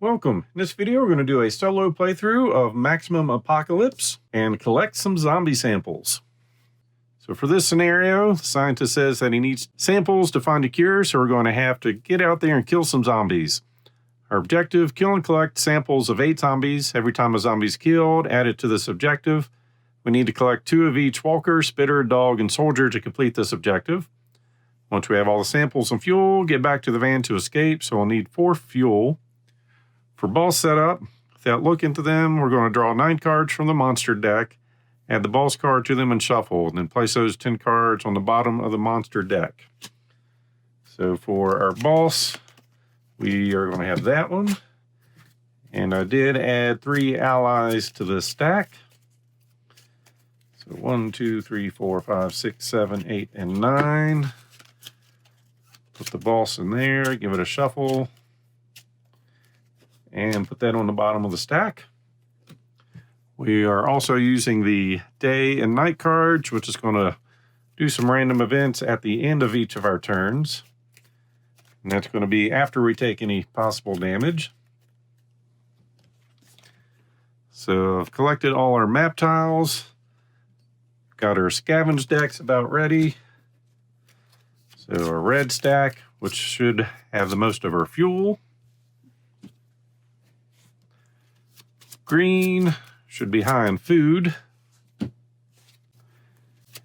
Welcome. In this video, we're going to do a solo playthrough of Maximum Apocalypse and collect some zombie samples. So for this scenario, the scientist says that he needs samples to find a cure, so we're going to have to get out there and kill some zombies. Our objective, kill and collect samples of 8 zombies. Every time a zombie is killed, add it to this objective. We need to collect 2 of each walker, spitter, dog, and soldier to complete this objective. Once we have all the samples and fuel, get back to the van to escape, so we'll need 4 fuel. For boss setup, without looking to them, we're going to draw 9 cards from the monster deck, add the boss card to them and shuffle, and then place those 10 cards on the bottom of the monster deck. So for our boss, we are going to have that one. And I did add 3 allies to the stack. So 1, 2, 3, 4, 5, 6, 7, 8, and 9. Put the boss in there, give it a shuffle, and put that on the bottom of the stack. We are also using the day and night cards, which is going to do some random events at the end of each of our turns. And that's going to be after we take any possible damage. So I've collected all our map tiles. Got our scavenge decks about ready. So our red stack, which should have the most of our fuel. Green should be high in food.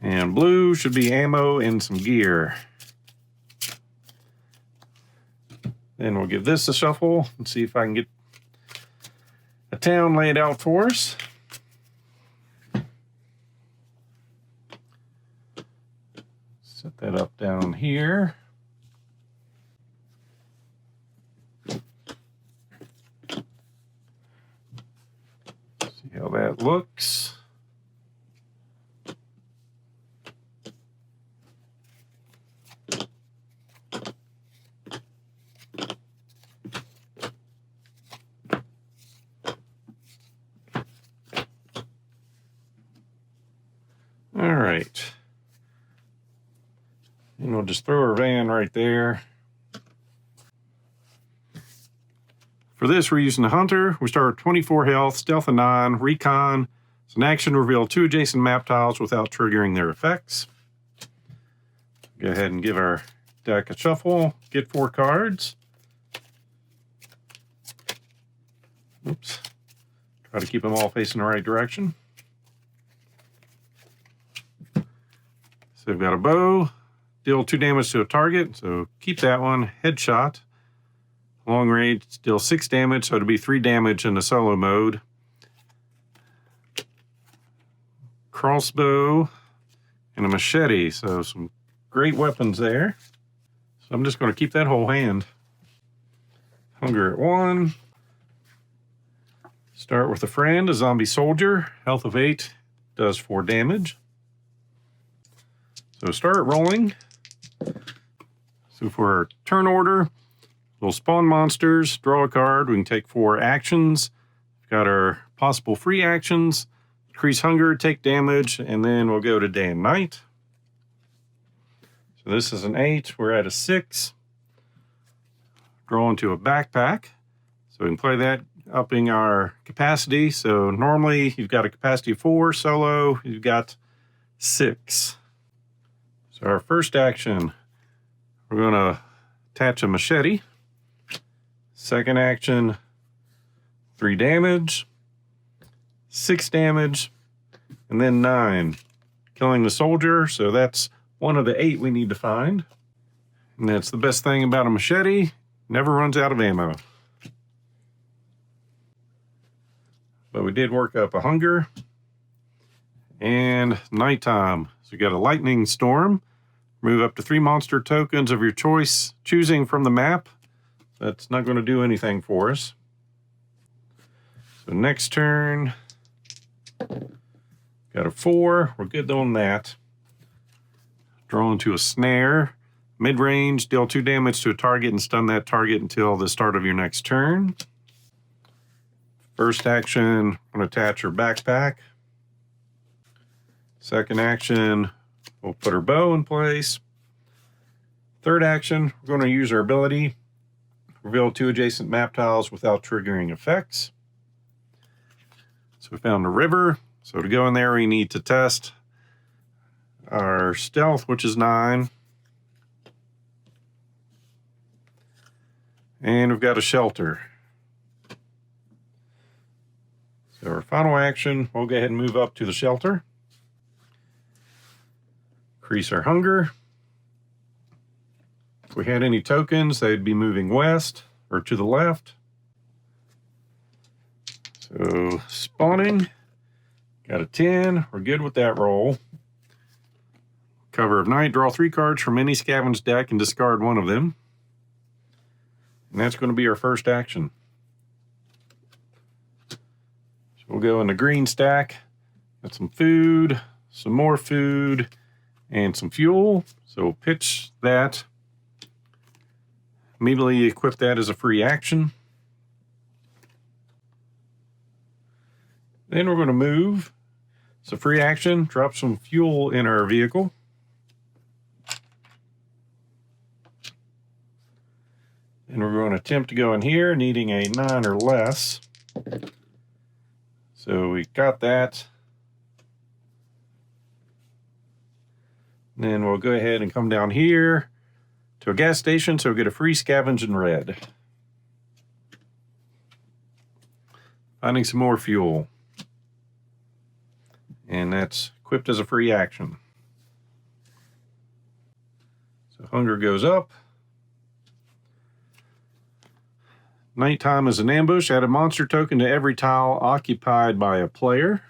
And blue should be ammo and some gear. Then we'll give this a shuffle and see if I can get a town laid out for us. Set that up down here. See how that looks. All right. And we'll just throw our van right there. For this, we're using the Hunter. We start with 24 health, stealth of 9, recon. It's an action, reveal 2 adjacent map tiles without triggering their effects. Go ahead and give our deck a shuffle. Get 4 cards. Oops. Try to keep them all facing the right direction. So we've got a bow. Deal 2 damage to a target, so keep that one. Headshot. Long range, deal 6 damage, so it'll be 3 damage in the solo mode. Crossbow and a machete, so some great weapons there. So I'm just going to keep that whole hand. Hunger at 1. Start with a friend, a zombie soldier. Health of 8, does 4 damage. So start rolling. So for our turn order, we'll spawn monsters, draw a card. We can take 4 actions. We've got our possible free actions. Increase hunger, take damage, and then we'll go to day and night. So this is an 8. We're at a 6. Draw into a backpack. So we can play that, upping our capacity. So normally you've got a capacity of 4. Solo, you've got 6. So our first action, we're going to attach a machete. Second action, 3 damage, 6 damage, and then 9. Killing the soldier, so that's one of the 8 we need to find. And that's the best thing about a machete, never runs out of ammo. But we did work up a hunger. And nighttime, so we got a lightning storm. Move up to 3 monster tokens of your choice, choosing from the map. That's not going to do anything for us. So next turn, got a 4. We're good on that. Draw into a snare. Mid-range, deal 2 damage to a target and stun that target until the start of your next turn. First action, I'm going to attach her backpack. Second action, we'll put our bow in place. Third action, we're going to use our ability. Reveal 2 adjacent map tiles without triggering effects. So we found a river. So to go in there, we need to test our stealth, which is 9. And we've got a shelter. So our final action, we'll go ahead and move up to the shelter. Increase our hunger. If we had any tokens, they'd be moving west or to the left. So spawning, got a 10. We're good with that roll. Cover of night, draw 3 cards from any scavenged deck and discard 1 of them. And that's going to be our first action. So we'll go in the green stack. Got some food, some more food, and some fuel. So we'll pitch that. Immediately equip that as a free action. Then we're going to move. It's a free action. Drop some fuel in our vehicle. And we're going to attempt to go in here, needing a 9 or less. So we got that. And then we'll go ahead and come down here to a gas station, so we'll get a free scavenge in red. Finding some more fuel. And that's equipped as a free action. So hunger goes up. Nighttime is an ambush. Add a monster token to every tile occupied by a player.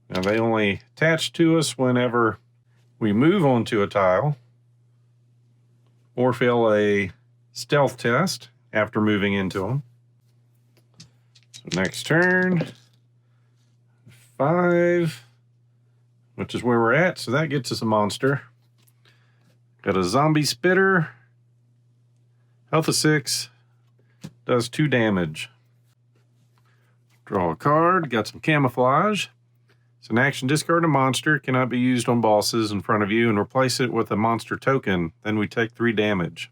Now they only attach to us whenever we move onto a tile or fail a stealth test after moving into them. So next turn, 5, which is where we're at. So that gets us a monster. Got a zombie spitter. Health of 6, does 2 damage. Draw a card, got some camouflage. It's an action, discard a monster, cannot be used on bosses in front of you, and replace it with a monster token, then we take 3 damage.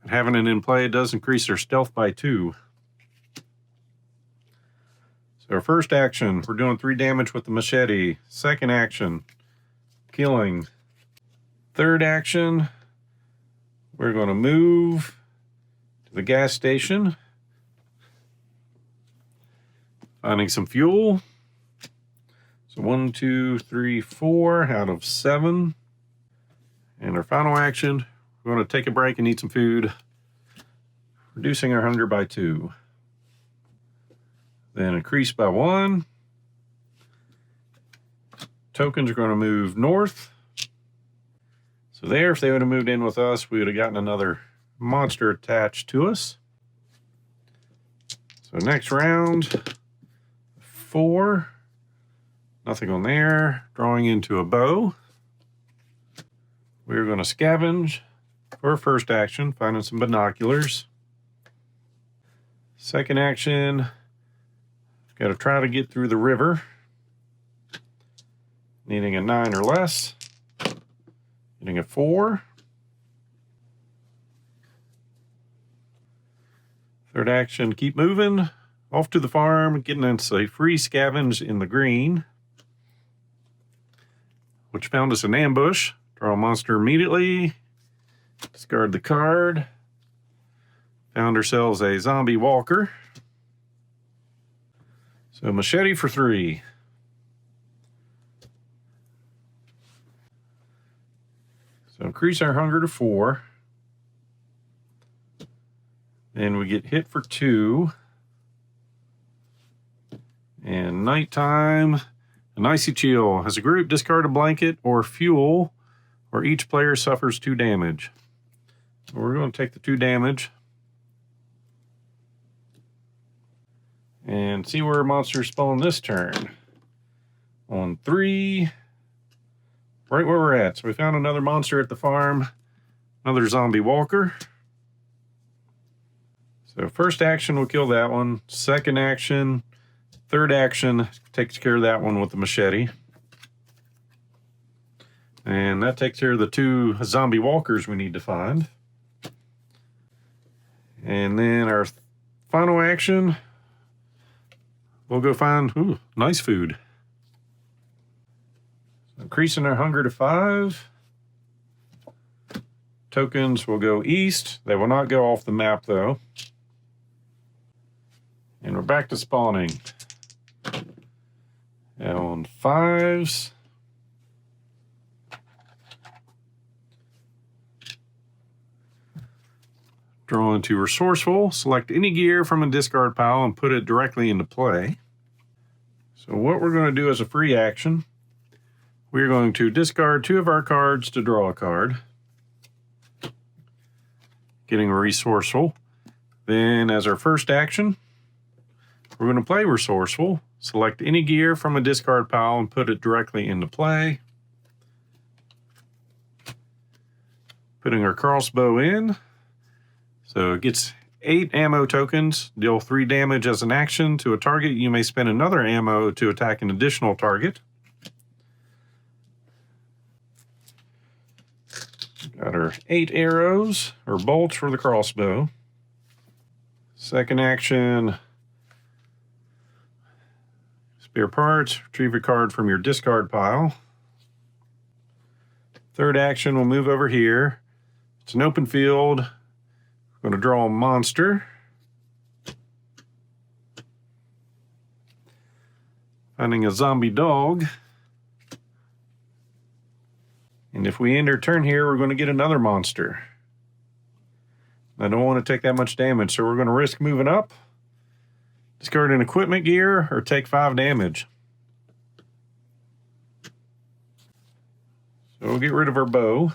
And having it in play does increase their stealth by 2. So our first action, we're doing 3 damage with the machete. Second action, killing. Third action, we're going to move to the gas station, finding some fuel. So 1, 2, 3, 4 out of 7. And our final action, we're going to take a break and eat some food, reducing our hunger by 2. Then increase by 1. Tokens are going to move north. So there, if they would have moved in with us, we would have gotten another monster attached to us. So next round, 4. Nothing on there. Drawing into a bow. We're going to scavenge for our first action, finding some binoculars. Second action, got to try to get through the river. Needing a 9 or less. Getting a 4. Third action, keep moving. Off to the farm, getting us a free scavenge in the green, which found us an ambush. Draw a monster immediately. Discard the card. Found ourselves a zombie walker. So machete for 3. So increase our hunger to 4. Then we get hit for 2. And nighttime, an icy chill. As a group, discard a blanket or fuel, or each player suffers 2 damage. So we're going to take the 2 damage. And see where monsters spawn this turn. On 3. Right where we're at. So we found another monster at the farm. Another zombie walker. So first action, we'll kill that one. Second action, third action, takes care of that one with the machete. And that takes care of the 2 zombie walkers we need to find. And then our final action, we'll go find nice food. Increasing our hunger to 5. Tokens will go east. They will not go off the map though. And we're back to spawning. On 5s. Draw into resourceful. Select any gear from a discard pile and put it directly into play. So what we're going to do as a free action, we're going to discard 2 of our cards to draw a card. Getting resourceful. Then as our first action, we're going to play resourceful. Select any gear from a discard pile and put it directly into play. Putting our crossbow in. So it gets 8 ammo tokens, deal 3 damage as an action to a target. You may spend another ammo to attack an additional target. Got our 8 arrows, or bolts for the crossbow. Second action, spare parts, retrieve a card from your discard pile. Third action, we'll move over here. It's an open field. I'm going to draw a monster. Finding a zombie dog. And if we end our turn here, we're going to get another monster. I don't want to take that much damage, so we're going to risk moving up, discard an equipment gear, or take 5 damage. So we'll get rid of our bow.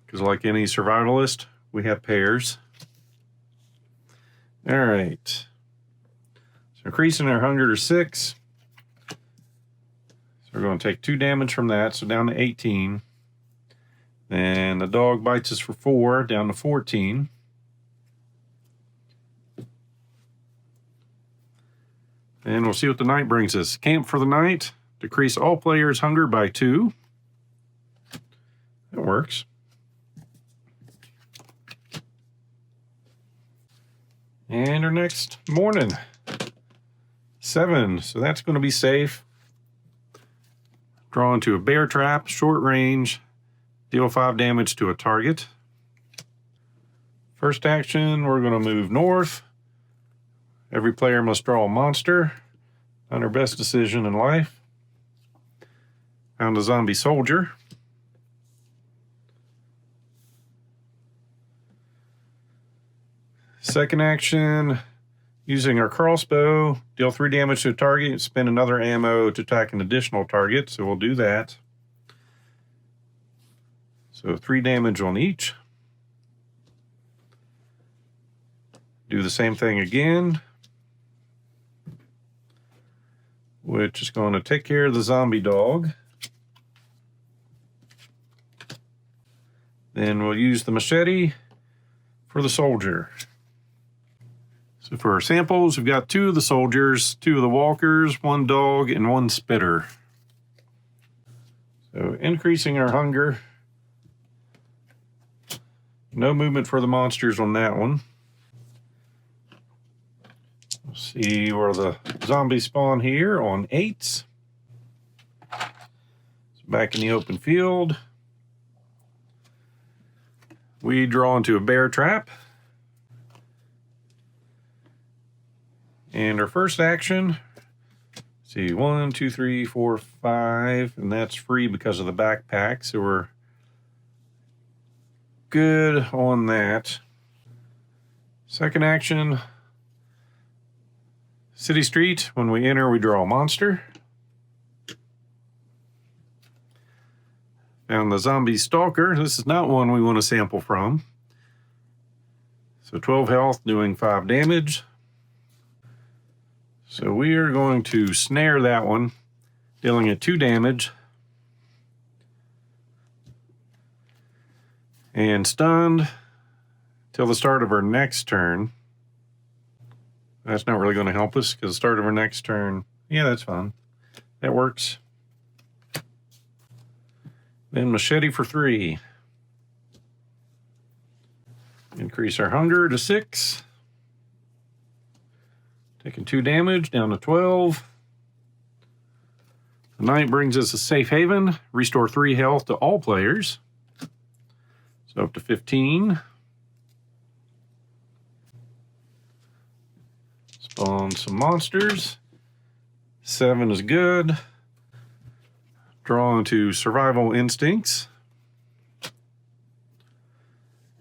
Because like any survivalist, we have pairs. All right. So increasing our hunger to 6. So we're going to take 2 damage from that, so down to 18. Then the dog bites us for 4, down to 14. And we'll see what the night brings us. Camp for the night. Decrease all players' hunger by 2. That works. And our next morning. 7. So that's going to be safe. Draw into a bear trap, short range. Deal 5 damage to a target. First action, we're going to move north. Every player must draw a monster. Not our best decision in life. Found a zombie soldier. Second action, using our crossbow, deal 3 damage to a target, spend another ammo to attack an additional target, so we'll do that. So 3 damage on each. Do the same thing again, which is going to take care of the zombie dog. Then we'll use the machete for the soldier. So for our samples, we've got 2 of the soldiers, 2 of the walkers, 1 dog, and 1 spitter. So increasing our hunger. No movement for the monsters on that one. We'll see where the zombies spawn here on 8s. So back in the open field. We draw into a bear trap. And our first action, see, 1, 2, 3, 4, 5, and that's free because of the backpack, so we're good on that. Second action, city street. When we enter, we draw a monster. Found the zombie stalker. This is not one we want to sample from. So 12 health, doing 5 damage. So we are going to snare that one, dealing it 2 damage. And stunned till the start of our next turn. That's not really going to help us because the start of our next turn, yeah, that's fine. That works. Then machete for 3. Increase our hunger to 6. Taking 2 damage, down to 12. The knight brings us a safe haven. Restore 3 health to all players. So up to 15. Spawn some monsters. 7 is good. Draw into survival instincts.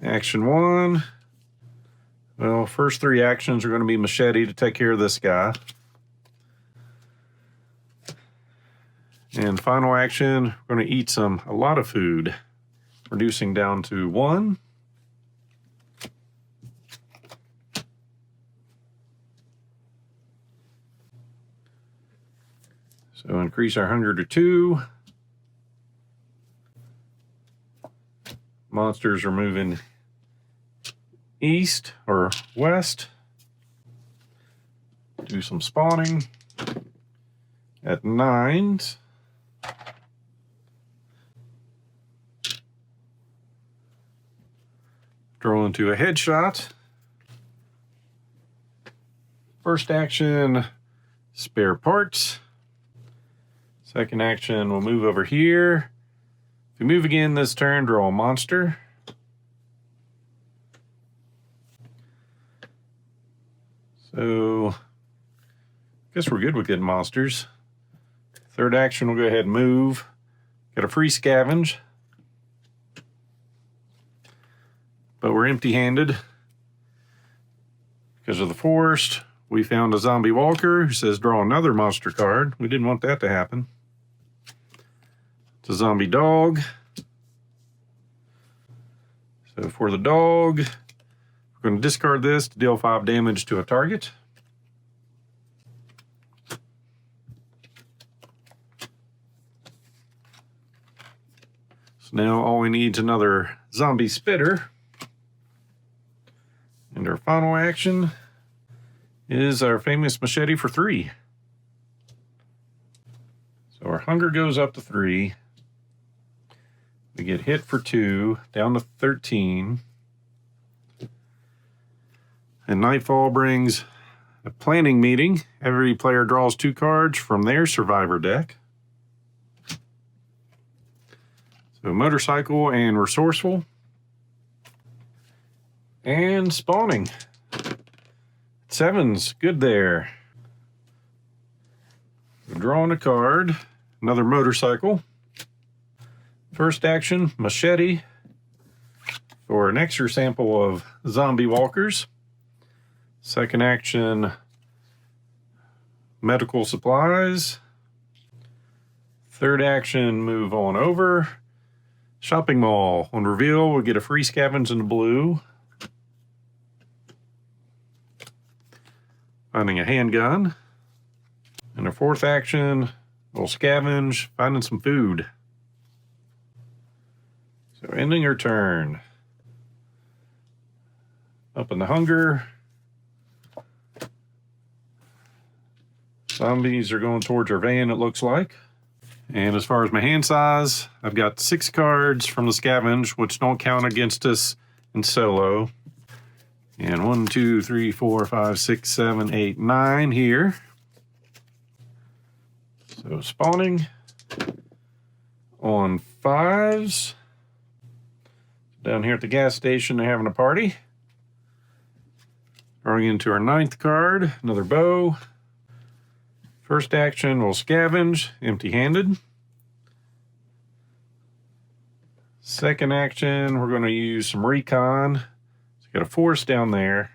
Action 1. Well, first 3 actions are going to be machete to take care of this guy. And final action, we're going to eat a lot of food, reducing down to 1. So increase our hunger to 2. Monsters are moving east or west. Do some spawning at 9s. Throw into a headshot. First action, spare parts. Second action, we'll move over here. If we move again this turn, draw a monster. So, I guess we're good with getting monsters. Third action, we'll go ahead and move. Got a free scavenge. But we're empty-handed. Because of the forest, we found a zombie walker who says draw another monster card. We didn't want that to happen. It's a zombie dog. So for the dog, we're going to discard this to deal 5 damage to a target. So now all we need is another zombie spitter. And our final action is our famous machete for 3. So our hunger goes up to 3. We get hit for 2, down to 13. And Nightfall brings a planning meeting. Every player draws 2 cards from their survivor deck. So motorcycle and resourceful. And spawning. 7's good there. We're drawing a card. Another motorcycle. First action, machete. For an extra sample of zombie walkers. Second action, medical supplies. Third action, move on over. Shopping mall. On reveal, we'll get a free scavenge in the blue. Finding a handgun. And our fourth action, we'll scavenge, finding some food. So ending our turn. Up in the hunger. Zombies are going towards our van, it looks like. And as far as my hand size, I've got 6 cards from the scavenge, which don't count against us in solo. And 1, 2, 3, 4, 5, 6, 7, 8, 9 here. So spawning on 5s. Down here at the gas station, they're having a party. Throwing into our 9th card, another bow. First action, we'll scavenge, empty-handed. Second action, we're going to use some recon. Got a forest down there.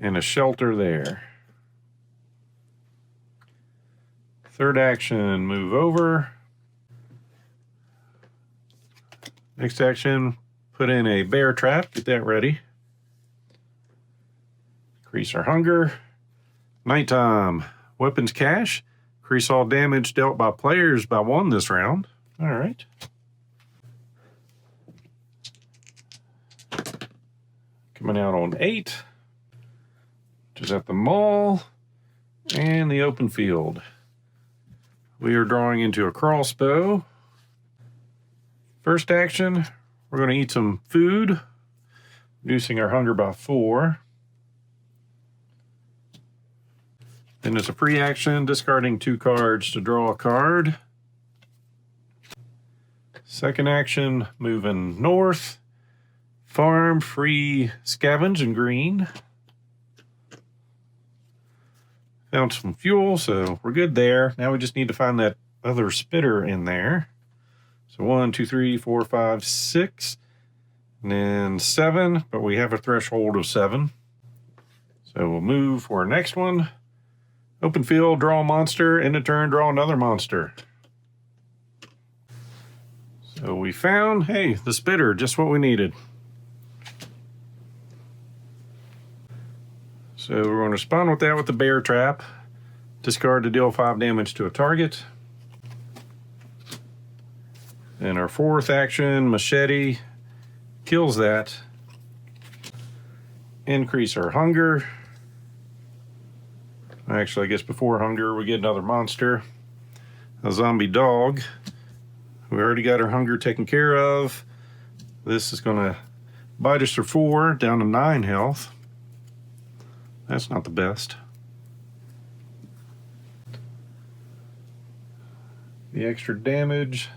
And a shelter there. Third action, move over. Next action, put in a bear trap. Get that ready. Increase our hunger. Nighttime. Weapons cache. Increase all damage dealt by players by 1 this round. All right. Coming out on 8. Which is at the mall. And the open field. We are drawing into a crossbow. First action, we're going to eat some food, reducing our hunger by 4. Then as a free action, discarding 2 cards to draw a card. Second action, moving north. Farm, free, scavenge, and green. Found some fuel, so we're good there. Now we just need to find that other spitter in there. So 1, 2, 3, 4, 5, 6, and then 7, but we have a threshold of 7. So we'll move for our next one. Open field, draw a monster, end of turn, draw another monster. So we found, hey, the spitter, just what we needed. So we're going to respond with that with the bear trap. Discard to deal 5 damage to a target. And our fourth action, machete, kills that. Increase our hunger. Actually, I guess before hunger, we get another monster. A zombie dog. We already got our hunger taken care of. This is going to bite us for 4, down to 9 health. That's not the best. The extra damage.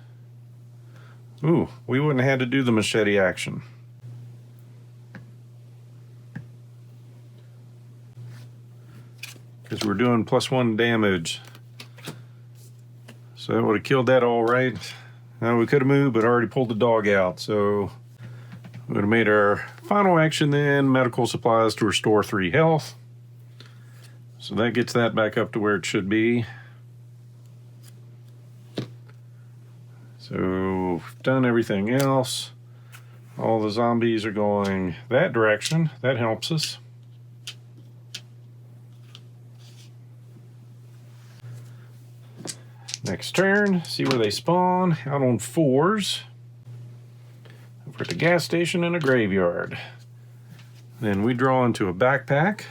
Ooh, we wouldn't have had to do the machete action. Because we're doing +1 damage. So that would have killed that all right. Now we could have moved, but already pulled the dog out. So we would have made our final action then, medical supplies to restore 3 health. So that gets that back up to where it should be. So we've done everything else. All the zombies are going that direction. That helps us. Next turn, see where they spawn. Out on 4s. Over at the gas station and a graveyard. Then we draw into a backpack.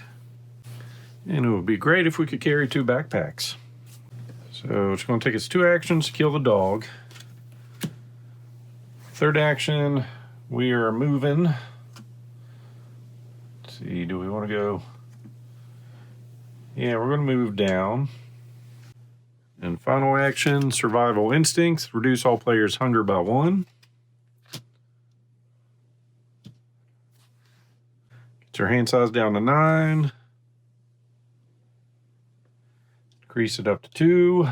And it would be great if we could carry 2 backpacks. So it's going to take us 2 actions to kill the dog. Third action, we are moving. Let's see, do we want to go? Yeah, we're going to move down. And final action, survival instincts, reduce all players' hunger by 1. Get our hand size down to 9. Increase it up to 2.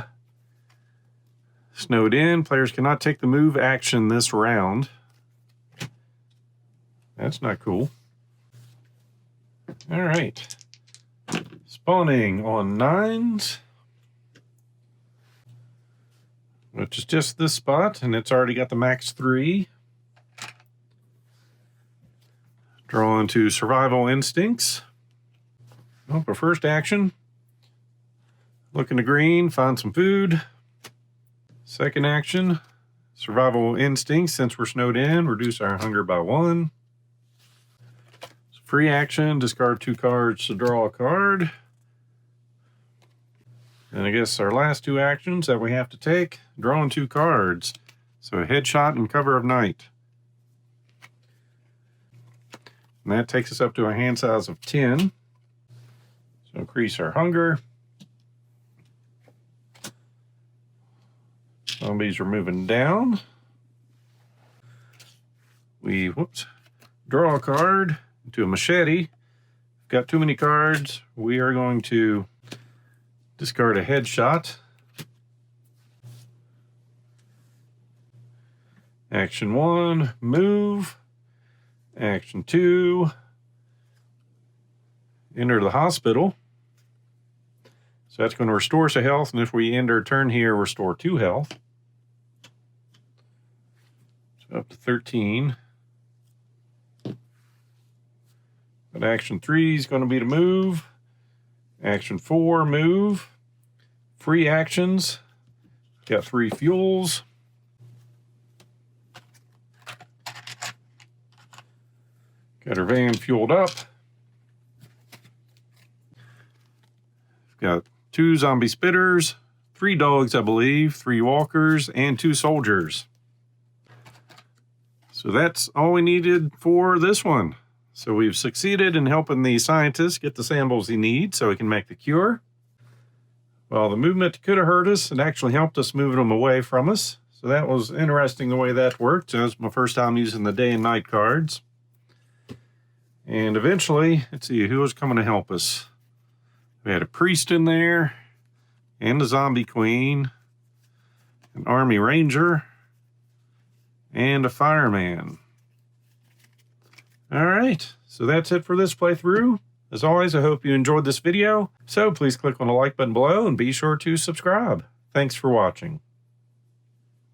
Snowed in. Players cannot take the move action this round. That's not cool. All right. Spawning on 9s. Which is just this spot, and it's already got the max 3. Draw into survival instincts. Well, for first action, look into green, find some food. Second action, survival instincts. Since we're snowed in, reduce our hunger by 1. Free action, discard 2 cards to draw a card. And I guess our last 2 actions that we have to take, drawing 2 cards. So a headshot and cover of night. And that takes us up to a hand size of 10. So increase our hunger. Zombies are moving down. We, draw a card into a machete. Got too many cards. We are going to discard a headshot. Action 1, move. Action 2, enter the hospital. So that's going to restore us a health, and if we end our turn here, restore 2 health. So up to 13. But action 3 is going to be to move. Action 4, move. Free actions. Got 3 fuels. Got our van fueled up. Got 2 zombie spitters, 3 dogs, I believe, 3 walkers, and 2 soldiers. So that's all we needed for this one. So we've succeeded in helping the scientist get the samples he needs so he can make the cure. Well, the movement could have hurt us. It actually helped us moving them away from us. So that was interesting the way that worked. That was my first time using the day and night cards. And eventually, let's see, who was coming to help us? We had a priest in there, and a zombie queen, an army ranger, and a fireman. All right, so that's it for this playthrough. As always, I hope you enjoyed this video. So please click on the like button below and be sure to subscribe. Thanks for watching.